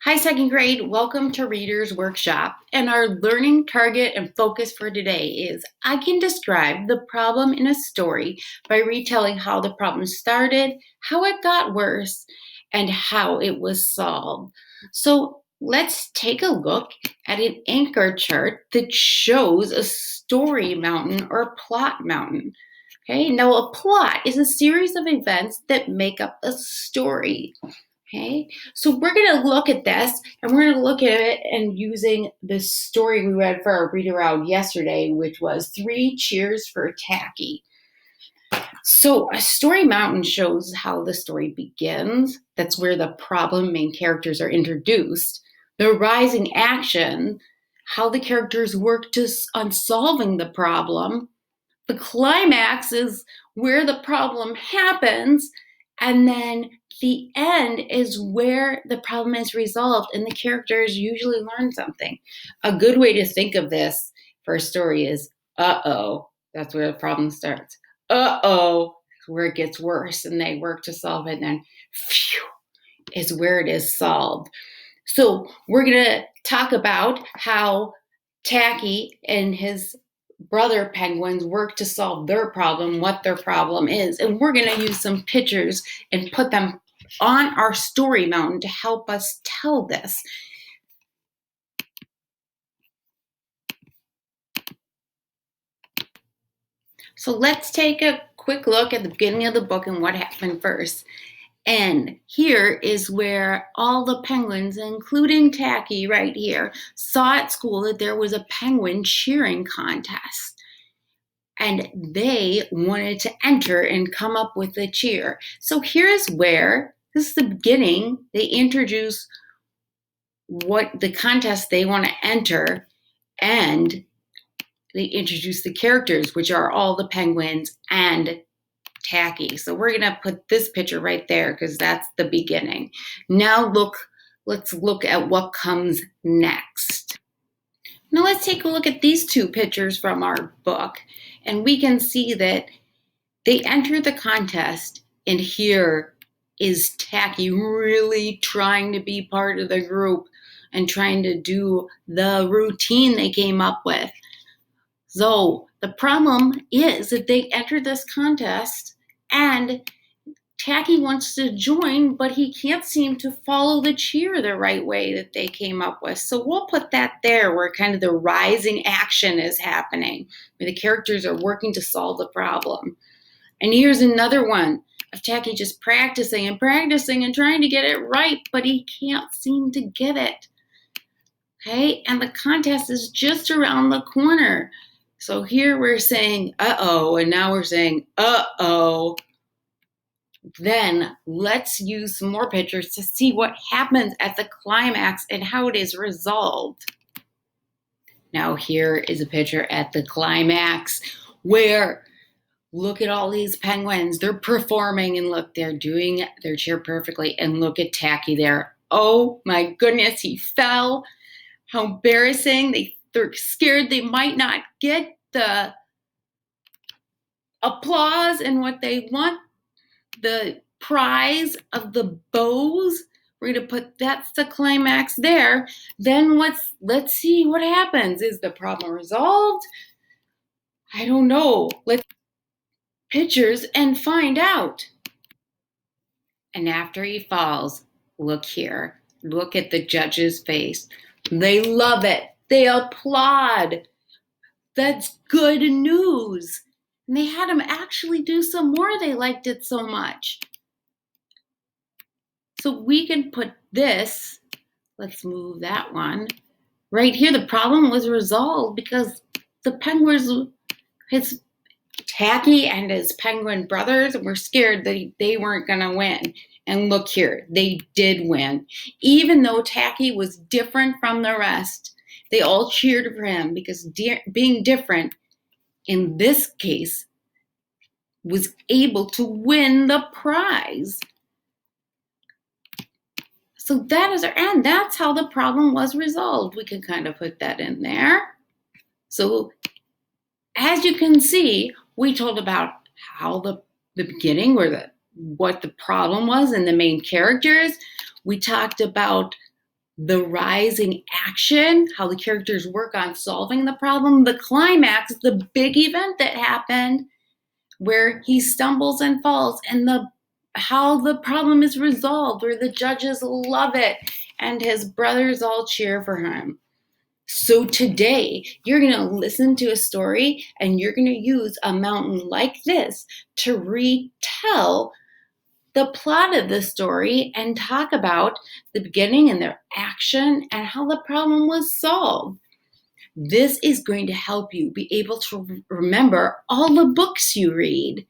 Hi, second grade. Welcome to Reader's Workshop. And our learning target and focus for today is I can describe the problem in a story by retelling how the problem started, how it got worse, and how it was solved. So let's take a look at an anchor chart that shows a story mountain or plot mountain. Okay, now a plot is a series of events that make up a story. Okay, so we're going to look at this and we're going to look at it and using the story we read for our read aloud yesterday, which was Three Cheers for Tacky. So a story mountain shows how the story begins. That's where the problem main characters are introduced. The rising action, how the characters work on solving the problem. The climax is where the problem happens, and then the end is where the problem is resolved and the characters usually learn something. A good way to think of this for a story is, uh-oh, that's where the problem starts. Uh-oh, where it gets worse, and they work to solve it, and then phew, is where it is solved. So we're going to talk about how Tacky and his brother penguins work to solve their problem, what their problem is. And we're going to use some pictures and put them on our story mountain to help us tell this. So let's take a quick look at the beginning of the book and what happened first. And here is where all the penguins, including Tacky right here, saw at school that there was a penguin cheering contest. And they wanted to enter and come up with a cheer. So here's where, this is the beginning, they introduce what the contest they want to enter, and they introduce the characters, which are all the penguins and Tacky. So we're going to put this picture right there because that's the beginning. Now let's look at what comes next. Now let's take a look at these two pictures from our book, and we can see that they enter the contest, and here is Tacky really trying to be part of the group and trying to do the routine they came up with. So the problem is that they enter this contest and Tacky wants to join, but he can't seem to follow the cheer the right way that they came up with. So we'll put that there where kind of the rising action is happening, where the characters are working to solve the problem. And here's another one of Tacky just practicing and practicing and trying to get it right, but he can't seem to get it. Okay, and the contest is just around the corner. So here we're saying, uh-oh, and now we're saying, uh-oh. Then let's use some more pictures to see what happens at the climax and how it is resolved. Now here is a picture at the climax where look at all these penguins. They're performing and look, they're doing their cheer perfectly. And look at Tacky there. Oh my goodness, he fell. How embarrassing. They're scared they might not get the applause and what they want. The prize of the bows. We're going to put that's the climax there. Then let's see what happens. Is the problem resolved? I don't know. Let's pictures and find out. And after he falls, look here. Look at the judge's face. They love it. They applaud. That's good news. And they had him actually do some more. They liked it so much. So we can put this, let's move that one, right here. The problem was resolved because the penguins, his Tacky and his penguin brothers were scared that they weren't going to win. And look here, they did win. Even though Tacky was different from the rest, they all cheered for him because being different in this case was able to win the prize. So that is our end. That's how the problem was resolved. We can kind of put that in there. So as you can see, we told about how the beginning, what the problem was and the main characters. We talked about the rising action, how the characters work on solving the problem, the climax, the big event that happened where he stumbles and falls, and how the problem is resolved, where the judges love it and his brothers all cheer for him. So today, you're going to listen to a story and you're going to use a mountain like this to retell the plot of the story and talk about the beginning and their action and how the problem was solved. This is going to help you be able to remember all the books you read